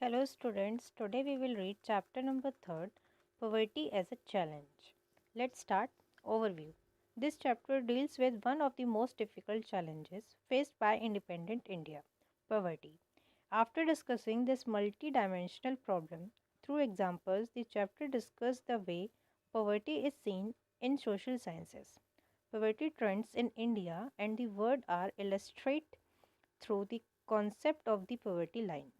Hello students, today we will read chapter number 3, Poverty as a Challenge. Let's start. Overview. This chapter deals with one of the most difficult challenges faced by independent India, poverty. After discussing this multi-dimensional problem through examples, the chapter discusses the way poverty is seen in social sciences. Poverty trends in India and the world are illustrated through the concept of the poverty line.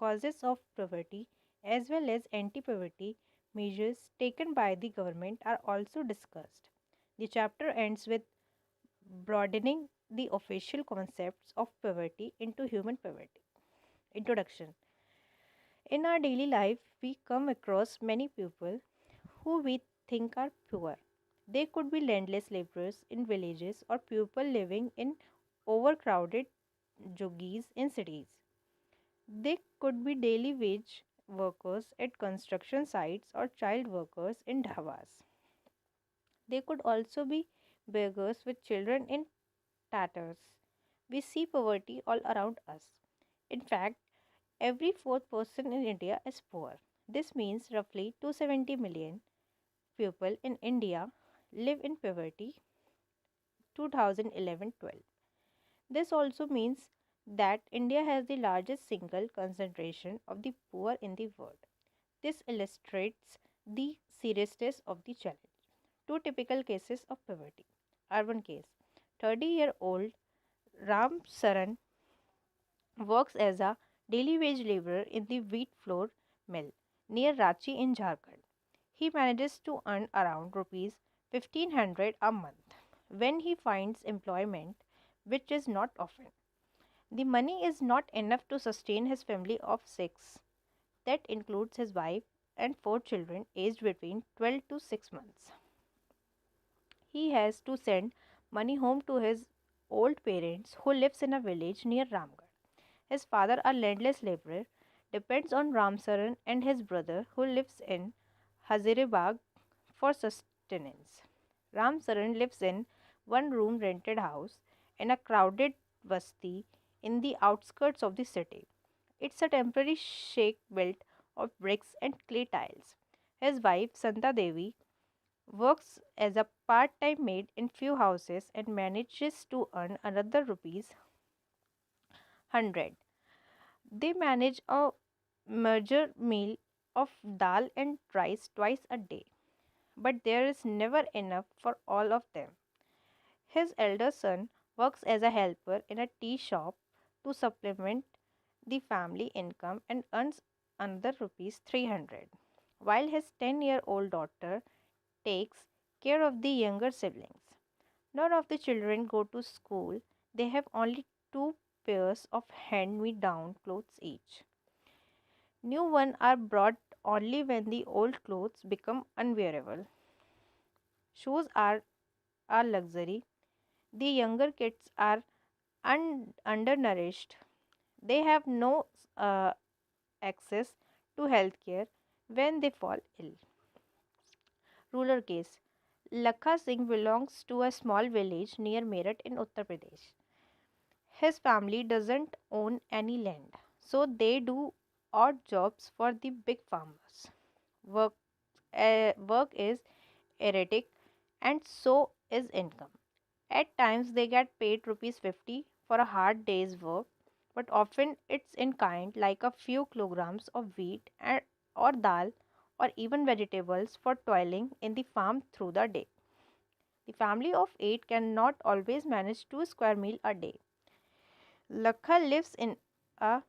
Causes of poverty as well as anti poverty measures taken by the government are also discussed. The chapter ends with broadening the official concepts of poverty into human poverty. Introduction. In our daily life, we come across many people who we think are poor. They could be landless laborers in villages or people living in overcrowded jogis in cities. They could be daily wage workers at construction sites or child workers in dhabas. They could also be beggars with children in tatters. We see poverty all around us. In fact, every fourth person in India is poor. This means roughly 270 million people in India live in poverty 2011-12. This also means that India has the largest single concentration of the poor in the world. This illustrates the seriousness of the challenge. Two typical cases of poverty. Urban case. 30-year-old Ram Saran works as a daily wage laborer in the wheat flour mill near Ranchi in Jharkhand. He manages to earn around rupees 1500 a month when he finds employment, which is not often. The money is not enough to sustain his family of six. That includes his wife and four children aged between 12 to 6 months. He has to send money home to his old parents who lives in a village near Ramgarh. His father, a landless laborer, depends on Ramsaran and his brother who lives in Haziribagh for sustenance. Ramsaran lives in one room rented house in a crowded basti in the outskirts of the city. It's a temporary shack built of bricks and clay tiles. His wife, Santa Devi, works as a part time maid in few houses and manages to earn another rupees 100. They manage a meager meal of dal and rice twice a day, but there is never enough for all of them. His elder son works as a helper in a tea shop to supplement the family income and earns another rupees 300, while his 10-year-old daughter takes care of the younger siblings. None of the children go to school. They have only two pairs of hand-me-down clothes each. New ones are brought only when the old clothes become unwearable. Shoes are a luxury. The younger kids are undernourished. They have no uh, access to healthcare when they fall ill. Rural case. Lakha Singh belongs to a small village near Meerut in Uttar Pradesh. His family doesn't own any land, so they do odd jobs for the big farmers. Work, work is erratic, and so is income. At times, they get paid rupees 50 for a hard day's work, but often it's in kind, like a few kilograms of wheat or dal or even vegetables for toiling in the farm through the day. The family of eight cannot always manage two square meal a day. Lakha lives in a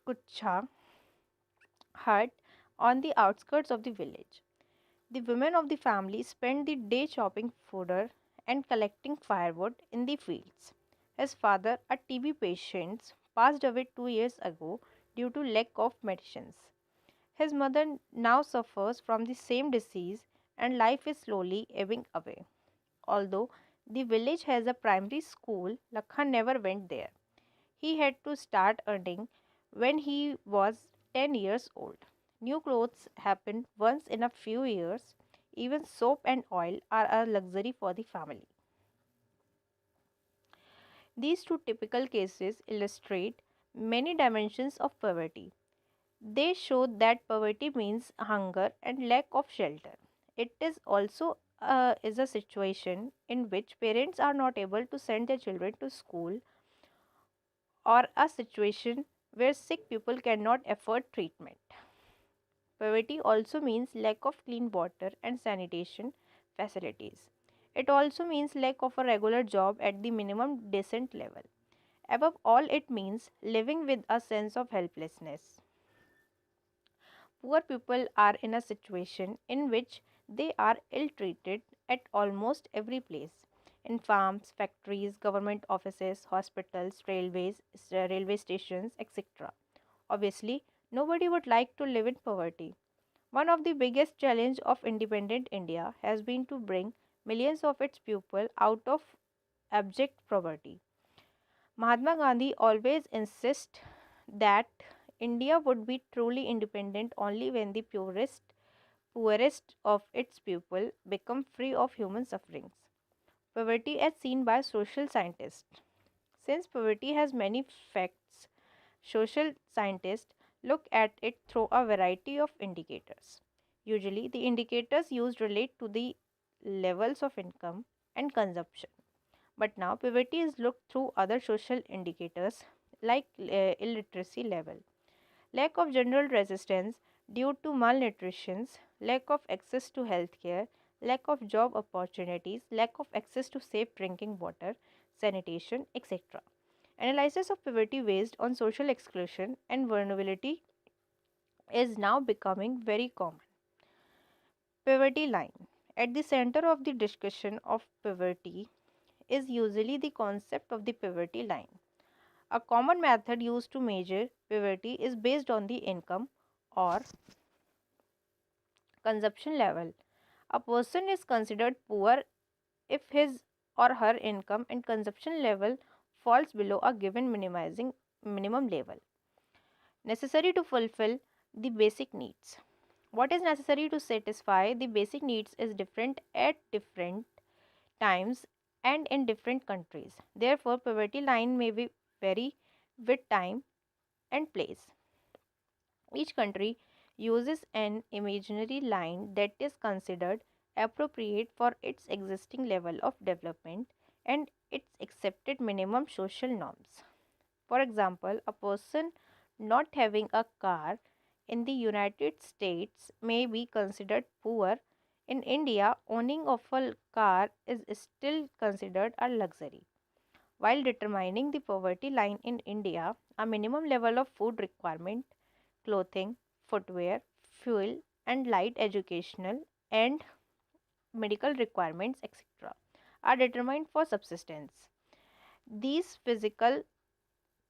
kucha hut on the outskirts of the village. The women of the family spend the day chopping fodder and collecting firewood in the fields. His father, a TB patient, passed away 2 years ago due to lack of medicines. His mother now suffers from the same disease and life is slowly ebbing away. Although the village has a primary school, Lakhan never went there. He had to start earning when he was 10 years old. New clothes happen once in a few years. Even soap and oil are a luxury for the family. These two typical cases illustrate many dimensions of poverty. They show that poverty means hunger and lack of shelter. It is also is a situation in which parents are not able to send their children to school, or a situation where sick people cannot afford treatment. Poverty also means lack of clean water and sanitation facilities. It also means lack of a regular job at the minimum decent level. Above all, it means living with a sense of helplessness. Poor people are in a situation in which they are ill treated at almost every place, in farms, factories, government offices, hospitals, railway stations, etc. Obviously, nobody would like to live in poverty. One of the biggest challenges of independent India has been to bring millions of its people out of abject poverty. Mahatma Gandhi always insists that India would be truly independent only when the poorest of its people become free of human sufferings. Poverty as seen by social scientists. Since poverty has many facts, social scientists look at it through a variety of indicators. Usually, the indicators used relate to the levels of income and consumption. But now, poverty is looked through other social indicators like illiteracy level, lack of general resistance due to malnutrition, lack of access to healthcare, lack of job opportunities, lack of access to safe drinking water, sanitation, etc. Analysis of poverty based on social exclusion and vulnerability is now becoming very common. Poverty line. At the center of the discussion of poverty is usually the concept of the poverty line. A common method used to measure poverty is based on the income or consumption level. A person is considered poor if his or her income and consumption level falls below a given minimizing minimum level necessary to fulfill the basic needs. What is necessary to satisfy the basic needs is different at different times and in different countries. Therefore, poverty line may be vary with time and place. Each country uses an imaginary line that is considered appropriate for its existing level of development and its accepted minimum social norms. For example, a person not having a car in the United States may be considered poor. In India, owning of a car is still considered a luxury. While determining the poverty line in India, a minimum level of food requirement, clothing, footwear, fuel, and light educational and medical requirements, etc., are determined for subsistence. These physical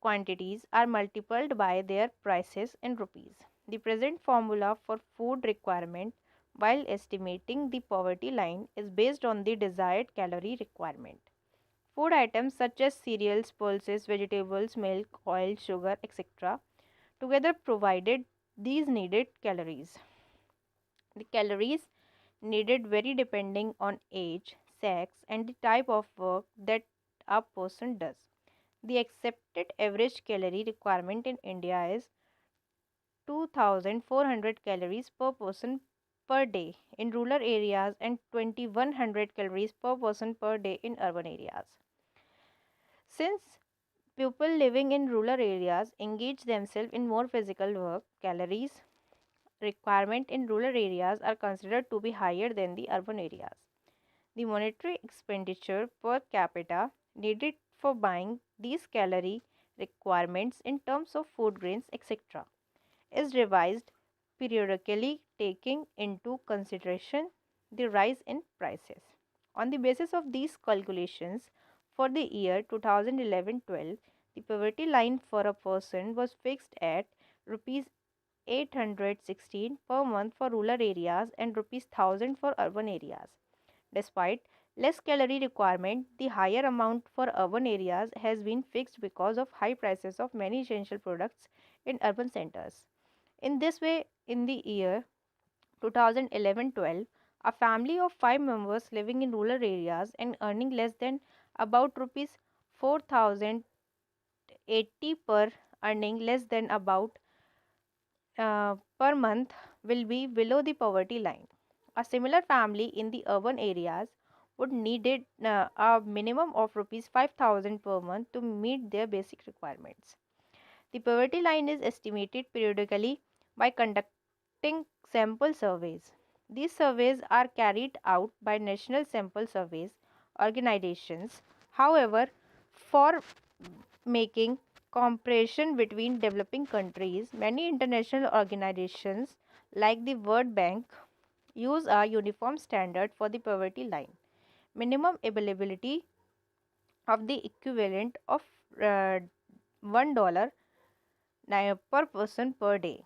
quantities are multiplied by their prices in rupees. The present formula for food requirement while estimating the poverty line is based on the desired calorie requirement. Food items such as cereals, pulses, vegetables, milk, oil, sugar, etc. together provided these needed calories. The calories needed vary depending on age, sex, and the type of work that a person does. The accepted average calorie requirement in India is 2400 calories per person per day in rural areas and 2100 calories per person per day in urban areas. Since people living in rural areas engage themselves in more physical work, calories requirement in rural areas are considered to be higher than the urban areas. The monetary expenditure per capita needed for buying these calorie requirements in terms of food grains, etc., is revised periodically, taking into consideration the rise in prices. On the basis of these calculations, for the year 2011-12, the poverty line for a person was fixed at rupees 816 per month for rural areas and rupees 1000 for urban areas. Despite less calorie requirement, the higher amount for urban areas has been fixed because of high prices of many essential products in urban centers. In this way, in the year 2011-12, a family of 5 members living in rural areas and earning less than about rupees 4080 per earning less than about per month will be below the poverty line. A similar family in the urban areas would need a minimum of rupees 5,000 per month to meet their basic requirements. The poverty line is estimated periodically by conducting sample surveys. These surveys are carried out by National Sample Surveys organizations. However, for making comparison between developing countries, many international organizations like the World Bank use a uniform standard for the poverty line. Minimum availability of the equivalent of uh, $1 per person per day.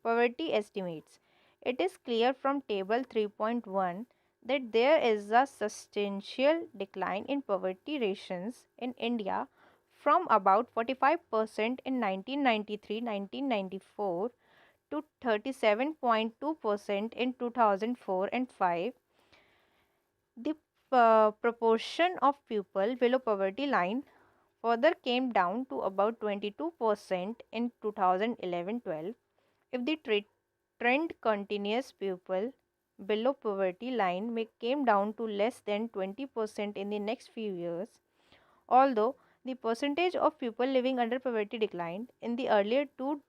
Poverty estimates. It is clear from table 3.1 that there is a substantial decline in poverty rations in India from about 45% in 1993-1994 to 37.2% in 2004 and 5. The proportion of people below poverty line further came down to about 22% in 2011-12. If the trend continues, people below poverty line may come down to less than 20% in the next few years. Although the percentage of people living under poverty declined in the earlier two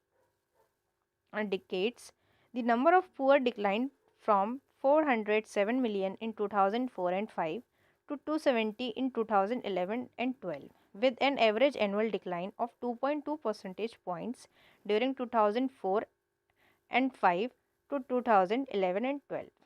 decades, the number of poor declined from 407 million in 2004 and 5 to 270 in 2011 and 12, with an average annual decline of 2.2 percentage points during 2004 and 5 to 2011 and 12.